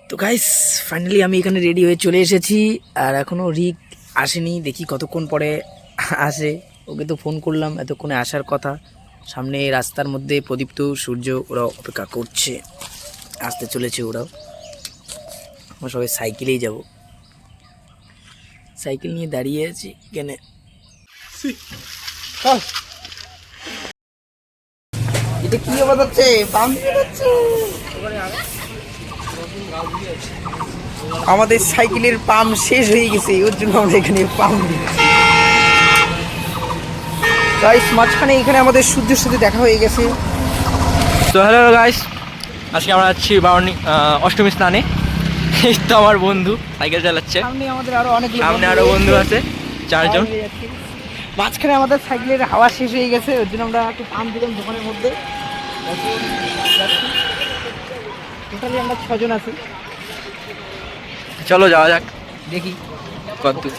তো guys finally আমি এখানে রেডি হয়ে চলে এসেছি। আর এখনও রিক আসেনি, দেখি কতক্ষণ পরে আসে। ওকে তো ফোন করলাম, এতক্ষণে আসার কথা। সামনে রাস্তার মধ্যে প্রদীপ্ত, সূর্য ওরা অপেক্ষা করছে, আসতে চলেছে ওরাও। আমরা সবাই সাইকেলেই যাব, সাইকেল নিয়ে দাঁড়িয়ে আছি এখানে। এটা কি অবস্থা হচ্ছে? পাম্প হচ্ছে। আমাদের সাইকেলের পাম্প শেষ হয়ে গেছে, ওর জন্য আমরা এখানে পাম্প দিচ্ছি। গাইস মাঝখানে এখানে আমাদের সূর্যের সাথে দেখা হয়ে গেছে। তো হ্যালো গাইস, আজকে আমরা যাচ্ছি বারণী অষ্টমী স্নানে। এই তো আমার বন্ধু সাইকেল চালাচ্ছে, সামনে আমাদের আরো অনেক সামনে আরো বন্ধু আছে, 4 জন। মাঝখানে আমাদের সাইকেলের হাওয়া শেষ হয়ে গেছে, ওর জন্য আমরা একটু পাম্প দিলাম দোকানের মধ্যে। টোটালি আমরা 6 জন আছি। চলো যাওয়া যাক, দেখি কত দূর।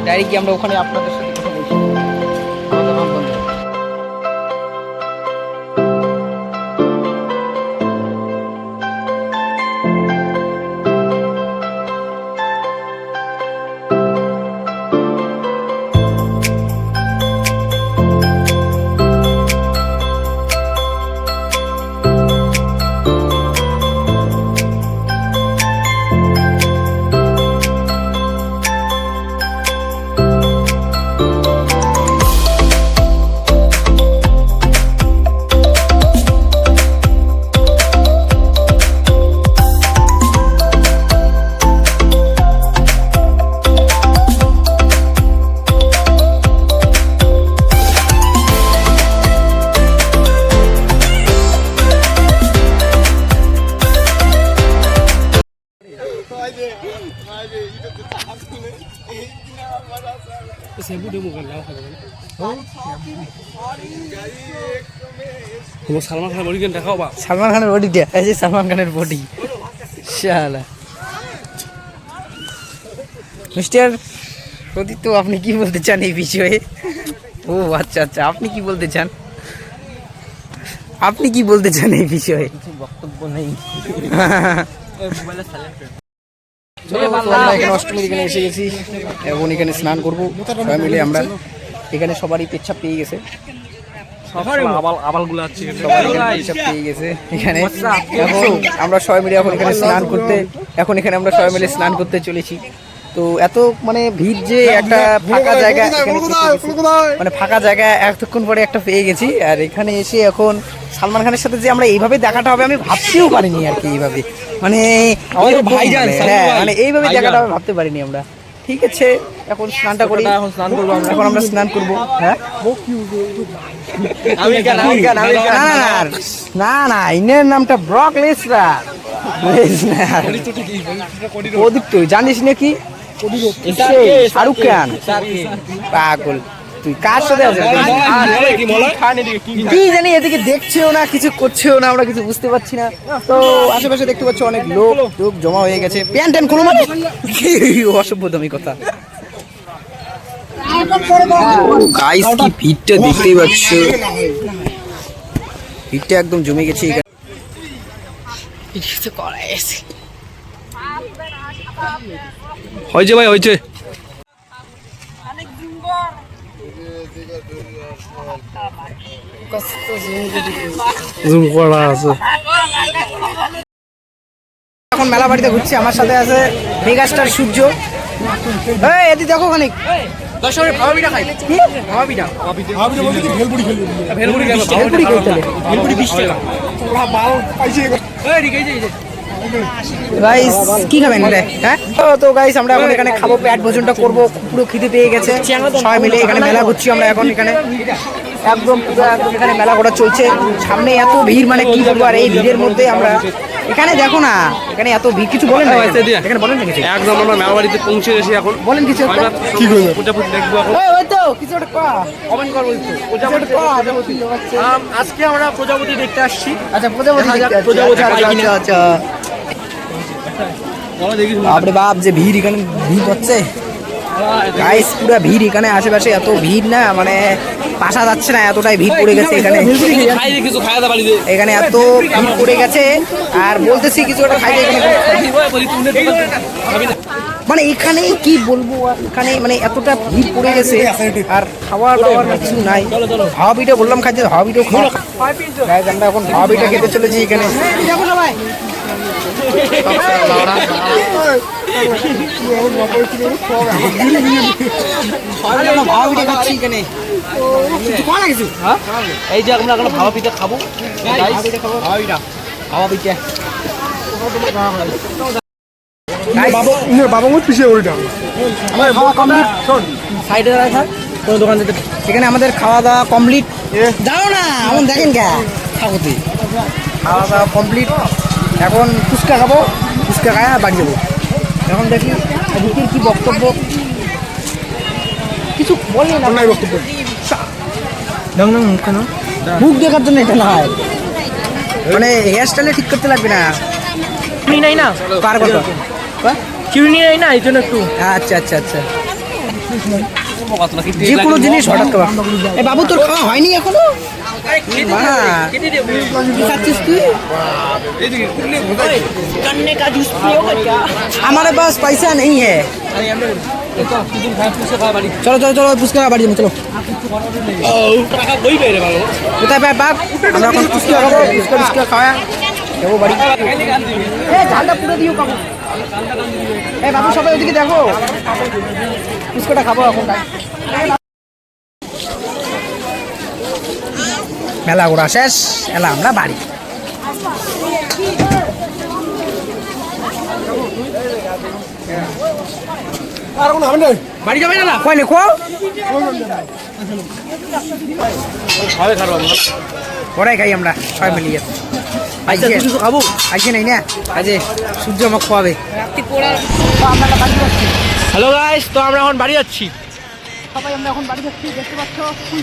ডাইরেক্ট আমরা ওখানে আপনাদের সাথে কথা বলছি। আমাদের পাম্প বন্ধ। সালমান খানের বডি দেখাও বা সালমান খানের বডিটা, এই যে সালমান খানের বডি। শালা মিস্টার প্রদীপ, তো আপনি কি বলতে চান এই বিষয়ে? ও আচ্ছা আচ্ছা, আপনি কি বলতে চান? আপনি কি বলতে চান এই বিষয়ে? কিছু বক্তব্য নেই। এখানে অষ্টমীর এখানে এসে গেছি এবং এখানে স্নান করবো সবাই মিলে। আমরা এখানে সবারই পেচ্ছাপ পেয়ে গেছে, আবালগুলো আছে, সবাই এখানে পেচ্ছাপ পেয়ে গেছে এখানে। এখন আমরা সবাই মিলে এখন এখানে স্নান করতে, আমরা সবাই মিলে স্নান করতে চলেছি। তো এত মানে ভিড় যে একটা ফাঁকা জায়গা এখানে মানে ফাঁকা জায়গা এতক্ষণ পরে একটা পেয়ে গেছি। আর এখানে এসে এখন সালমান খানের সাথে যে আমরা এইভাবে দেখাটা হবে আমি ভাবতেও পারিনি আর কি। এইভাবে মানে হ্যাঁ, মানে এইভাবে দেখাটা হবে ভাবতে পারিনি আমরা। ঠিক আছে, এখন স্নানটা করি। এখন আমরা স্নান করবো। হ্যাঁ না না, ইনের নামটা ব্রক লেসনার। প্রদীপ, তুই জানিস নাকি শাহরুখ খান? পাগল তুই, কার সাথে আছিস? কি জানি, এদিকে দেখছেও না, কিছু করছেও না, আমরা কিছু বুঝতে পারছি না। তো আশেপাশে দেখতে পাচ্ছ অনেক লোক জমা হয়ে গেছে। প্যান্ট ট্যান্ট কোনো মানে অসভ্যদমি কথা। গাইস কি ভিড়টা দেখতেই পাচ্ছ, ভিড়টা একদম জমে গেছে এখানে। হয়েছে ভাই, হয়েছে। এখন মেলা বাড়িতে ঘুরছি, আমার সাথে আছে মেগাস্টার সূর্য। এই এদি দেখো খানিক গাইস কি খাবেন? হ্যাঁ তো গাইস আমরা এখন এখানে খাবো, পেট ভোজনটা করবো, পুরো খিদে পেয়ে গেছে। সবাই মিলে এখানে মেলা ঘুরছি আমরা এখন এখানে, একদম এখানে মেলা ঘোরা চলছে। সামনে এত ভিড়, মানে কি বলবো। আর এই ভিড়ের মধ্যে আমরা এখানে দেখো না, এখানে এত ভিড়। কিছু বলেন না এখানে, বলেন না কিছু। একদম আমরা মেলা বাড়িতে পৌঁছে গেছি, এখন বলেন কিছু একটা। কি করবে প্রজাপতি দেখবো এখন। ওই তো কিছু একটা কমেন্ট কর বলছো। আজকে আমরা প্রজাপতি দেখতে আসছি। আচ্ছা প্রজাপতি, আচ্ছা বাপরে বাপ, যে ভিড় এখানে, ভিড় হচ্ছে গাইস পুরো ভিড় এখানে। আশেপাশে এত ভিড় না, মানে আসা যাচ্ছে না, এতটাই ভিড় পড়ে গেছে এখানে। এখানে এত ভিড় পড়ে গেছে, আর বলতেছি কিছু একটা খাই এখানে, মানে এখানে কি বলবো, আর এখানে মানে এতটা ভিড় পড়ে গেছে আর খাওয়া দাওয়ার কিছু নাই। হাওয়া পিঠা বললাম খাইতে, হাওয়া পিঠাও খাওয়া। আমরা এখন হাওয়া পিঠা খেতে চলেছি এখানে। হাওয়া পিঠা খাচ্ছি এখানে। এই যে আমরা এখন ভাবা পিঠা খাবো, হাওয়া পিঠা বাবা মত পিছিয়ে ওইটা আমার খাওয়া কমপ্লিট। সাইডে দাঁড়ায় থাক, কোনো দোকান যেতে। এখানে আমাদের খাওয়া দাওয়া কমপ্লিট। যাও না, এমন দেখেন কে খাবতে। খাওয়া দাওয়া কমপ্লিট, এখন ফুচকা খাবো, ফুচকা খায় বাড়ি যাবো। এখন দেখি এদিকের কি বক্তব্য, কিছু বলে না বক্তব্য মুখ দেখার জন্য এটা না হয়, মানে হেয়ার স্টাইলে ঠিক করতে লাগবে না। নাই না কার কথা? চিউনি নাই না, এই জন্য একটু আচ্ছা আচ্ছা আচ্ছা, যে কোনো জিনিস হঠাৎ খাওয়া। এই বাবু তোর খাওয়া হয়নি এখনো? মা, কি খাচ্ছিস তুই? हमारे पास पैसा नहीं है। चलो चलो चलो पुचका বাড়ি যাবো, চলো। কোথায় পাই বাপ? আমরা এখন পুচকা খাবো, পুচকা খাওয়া যাবো বাড়ি। ঝালটা পুরো দিও খাবো। এই বাবু সবাই ওদিকে দেখো, পুচকাটা খাবো এখন। মেলা ঘোরা শেষ, এলা আমরা বাড়ি। আর কোনো হবে না বাড়ি যাবে না কয় লেখো খাবে খাবো আমরা, পরে খাই আমরা সবাই মিলিয়ে। আজকে কিছু খাবো। আজকে নাই না, আজকে সূর্য আমাকে খাওয়াবে। হ্যালো গাইস, তো আমরা এখন বাড়ি যাচ্ছি। সবাই আমরা এখন বাড়ি যাচ্ছি, দেখতে পাচ্ছ ফুল